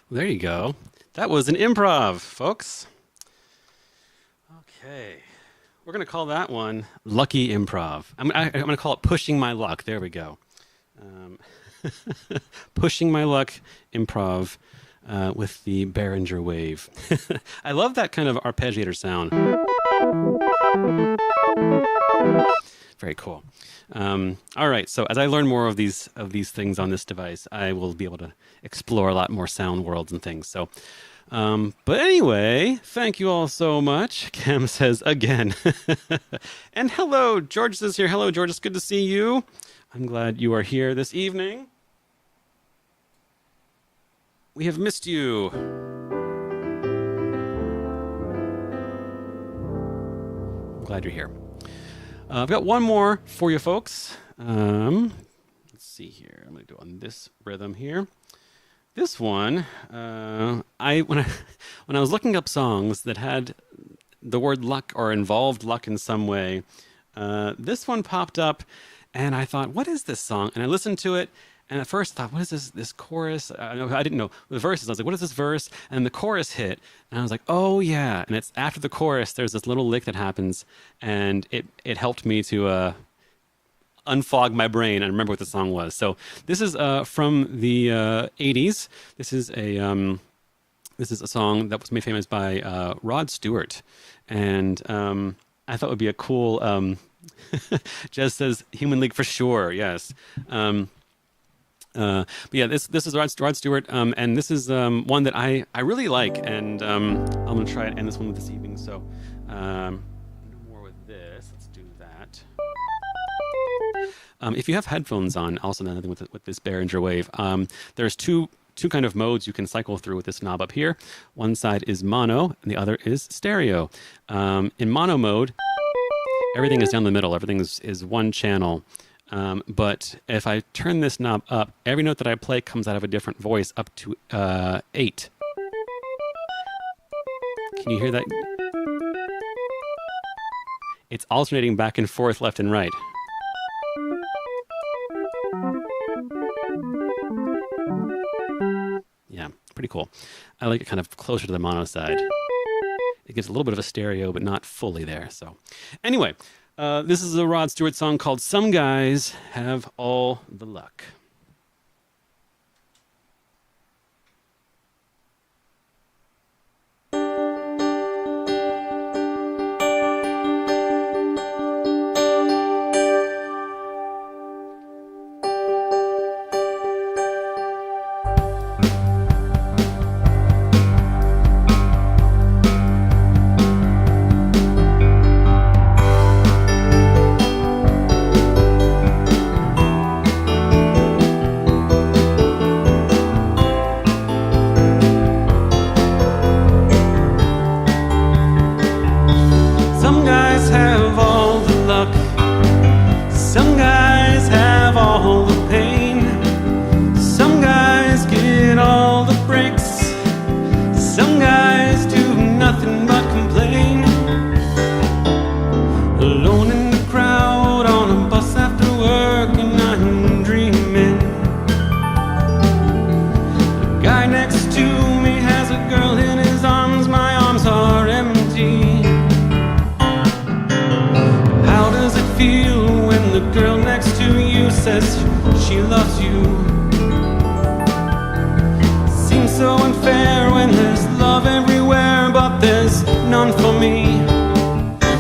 There you go. That was an improv, folks. Okay. We're going to call that one Lucky Improv. I'm going to call it Pushing My Luck. There we go. Pushing My Luck Improv with the Behringer wave. I love that kind of arpeggiator sound. Very cool. All right, so as I learn more of these things on this device, I will be able to explore a lot more sound worlds and things. So, but anyway, thank you all so much. Cam says again. And hello, George is here. Hello, George. It's good to see you. I'm glad you are here this evening. We have missed you. I'm glad you're here. I've got one more for you folks. Let's see here. I'm going to do it on this rhythm here. This one, when I was looking up songs that had the word luck or involved luck in some way, this one popped up, and I thought, what is this song? And I listened to it, and at first I thought, what is this chorus? I didn't know the verses. I was like, what is this verse? And the chorus hit, and I was like, oh yeah. And it's after the chorus, there's this little lick that happens, and it helped me to unfog my brain and remember what the song was. So this is from the 80s. This is a song that was made famous by Rod Stewart, and I thought it would be a cool. Just says Human League for sure. Yes. But yeah, this is Rod Stewart, and this is one that I really like, and I'm going to try and end this one with this evening. So no more with this. Let's do that. If you have headphones on, also nothing with this Behringer wave, there's two kind of modes you can cycle through with this knob up here. One side is mono, and the other is stereo. In mono mode, everything is down the middle. Everything is one channel. But if I turn this knob up, every note that I play comes out of a different voice up to 8. Can you hear that? It's alternating back and forth, left and right. Yeah, pretty cool. I like it kind of closer to the mono side. It gives a little bit of a stereo, but not fully there. So anyway, this is a Rod Stewart song called Some Guys Have All the Luck. She loves you. Seems so unfair when there's love everywhere, but there's none for me.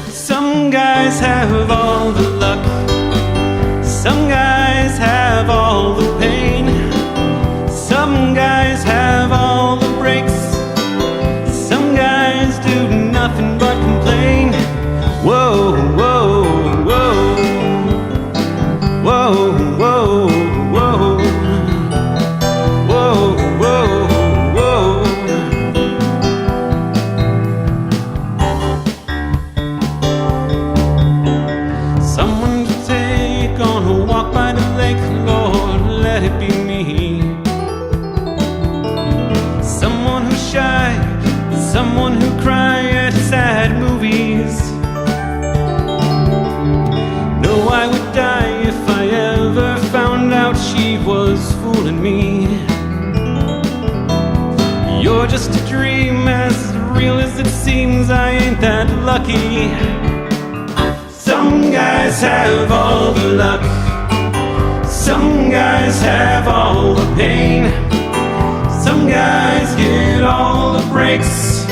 Some guys have all the luck, some guys have all the pain, some guys have all the breaks, some guys do nothing but complain. Whoa, whoa, whoa. Whoa, whoa, whoa, whoa, whoa, whoa. lucky. Some guys have all the luck. Some guys have all the pain. Some guys get all the breaks.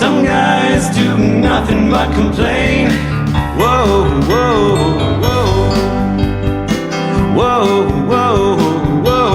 Some guys do nothing but complain. Whoa, whoa, whoa. Whoa, whoa, whoa.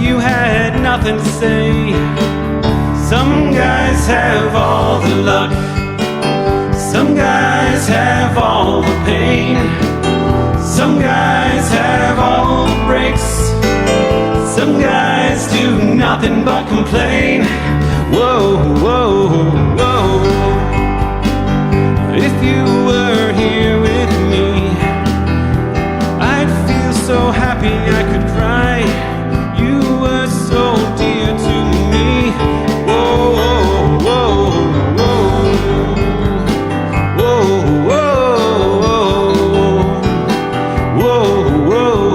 You had nothing to say. Some guys have all the luck. Some guys have all the pain. Some guys have all the breaks. Some guys do nothing but complain. Whoa, whoa, whoa. If you were here with me, I'd feel so happy I could cry. You were so dear to me. Whoa, whoa, whoa, whoa, whoa, whoa, whoa, whoa, whoa.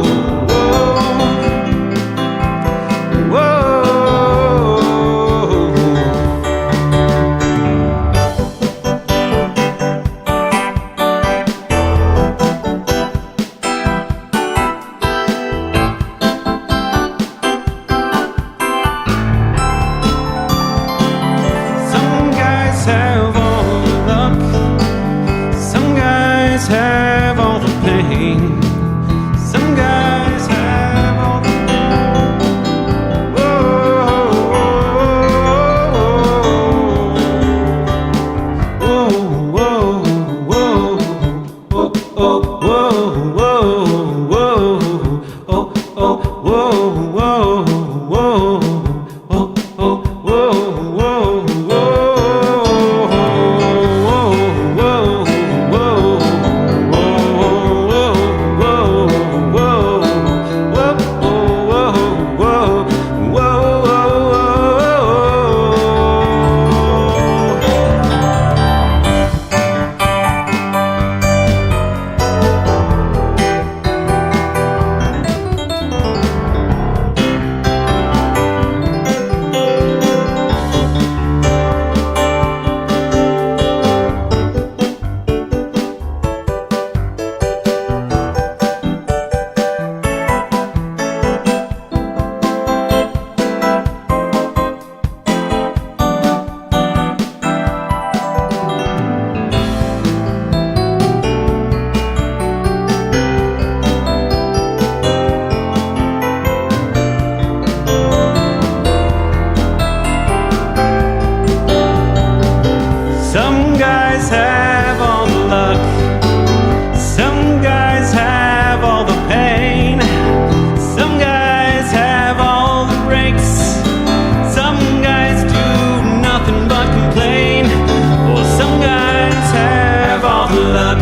all the luck.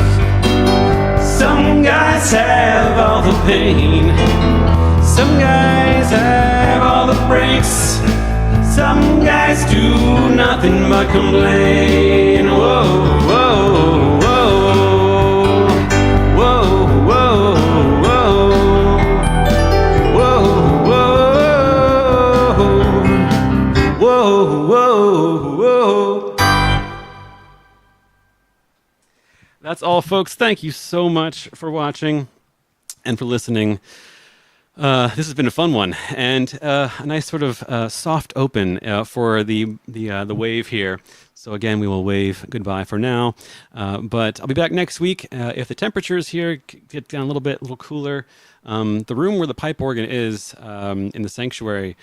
Some guys have all the pain. Some guys have all the breaks. Some guys do nothing but complain. Whoa, whoa, whoa. Whoa, whoa, whoa. Whoa, whoa. Whoa, whoa, whoa. That's all, folks. Thank you so much for watching and for listening. This has been a fun one, and a nice sort of soft open for the wave here. So again, we will wave goodbye for now, but I'll be back next week. If the temperatures here get down a little cooler, the room where the pipe organ is in the sanctuary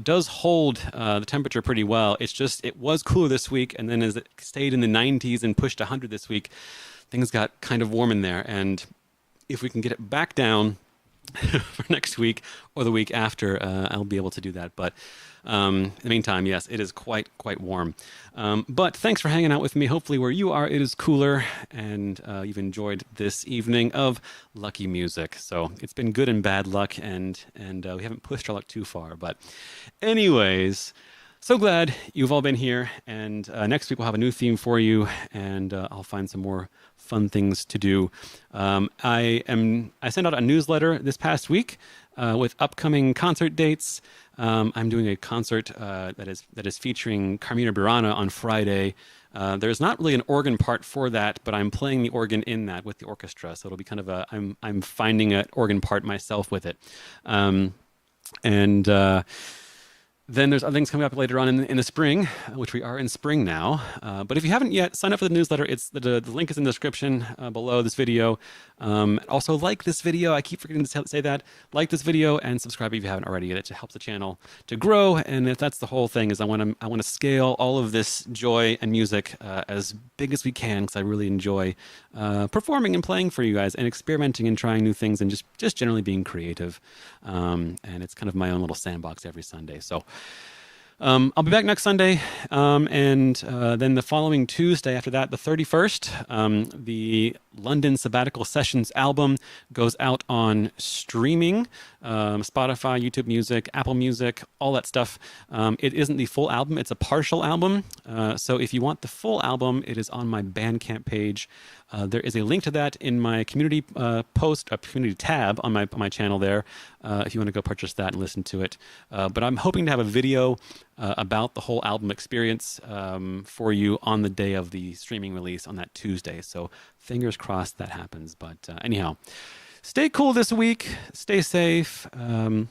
does hold the temperature pretty well. It's just, it was cooler this week, and then as it stayed in the 90s and pushed 100 this week, things got kind of warm in there. And if we can get it back down for next week or the week after, I'll be able to do that. But in the meantime, yes, it is quite warm. But thanks for hanging out with me. Hopefully where you are, it is cooler, and you've enjoyed this evening of lucky music. So it's been good and bad luck, and we haven't pushed our luck too far. But anyways, so glad you've all been here, and next week we'll have a new theme for you, and I'll find some more fun things to do. I sent out a newsletter this past week with upcoming concert dates. I'm doing a concert that is featuring Carmina Burana on Friday. There's not really an organ part for that, but I'm playing the organ in that with the orchestra, so it'll be kind of a I'm finding an organ part myself with it, then there's other things coming up later on in the spring, which we are in spring now. But if you haven't yet, sign up for the newsletter. It's the link is in the description below this video. Also, like this video. I keep forgetting to say that. Like this video and subscribe if you haven't already. It helps the channel to grow. And if that's the whole thing, is I want to scale all of this joy and music as big as we can, because I really enjoy performing and playing for you guys and experimenting and trying new things and just generally being creative. And it's kind of my own little sandbox every Sunday. So I'll be back next Sunday, and then the following Tuesday after that, the 31st, the London Sabbatical Sessions album goes out on streaming, Spotify, YouTube Music, Apple Music, all that stuff. It isn't the full album, it's a partial album. So if you want the full album, it is on my Bandcamp page. There is a link to that in my community community tab on my channel there, if you want to go purchase that and listen to it. But I'm hoping to have a video about the whole album experience for you on the day of the streaming release on that Tuesday. So fingers crossed that happens. But anyhow, stay cool this week, stay safe, and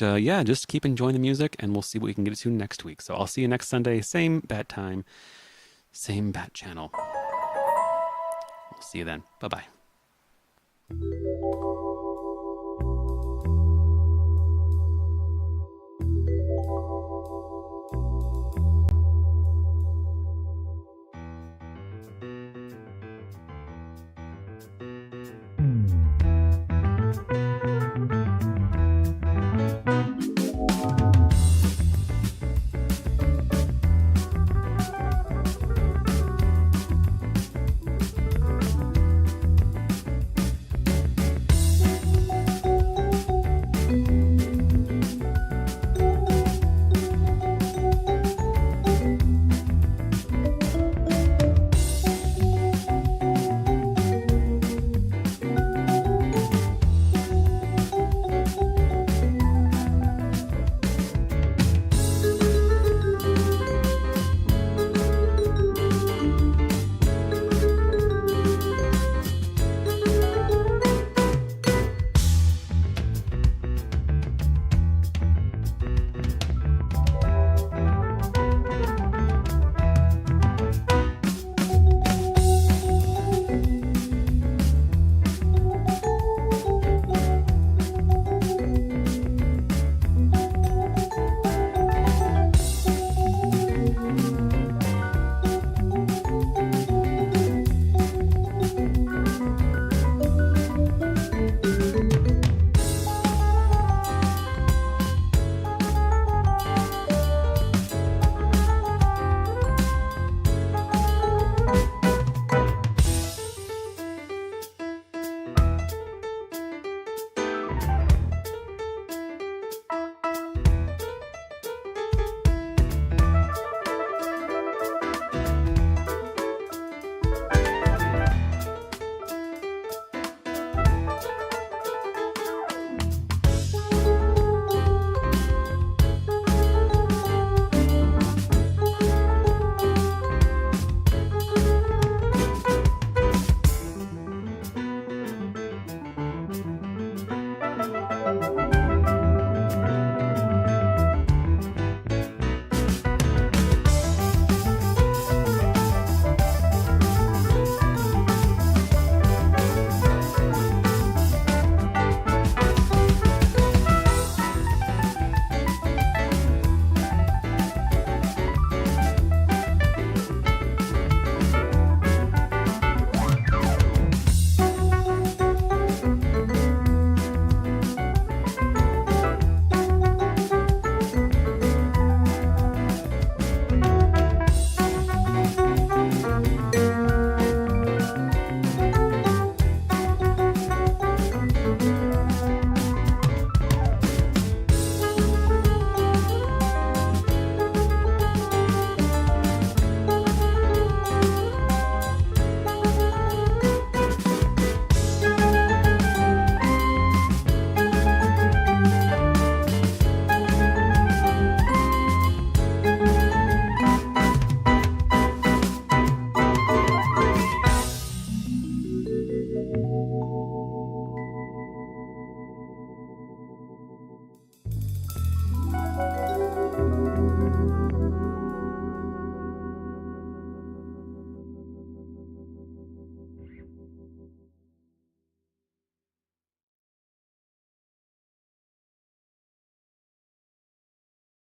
yeah, just keep enjoying the music, and we'll see what we can get to next week. So I'll see you next Sunday, same bat time, same bat channel. See you then. Bye-bye.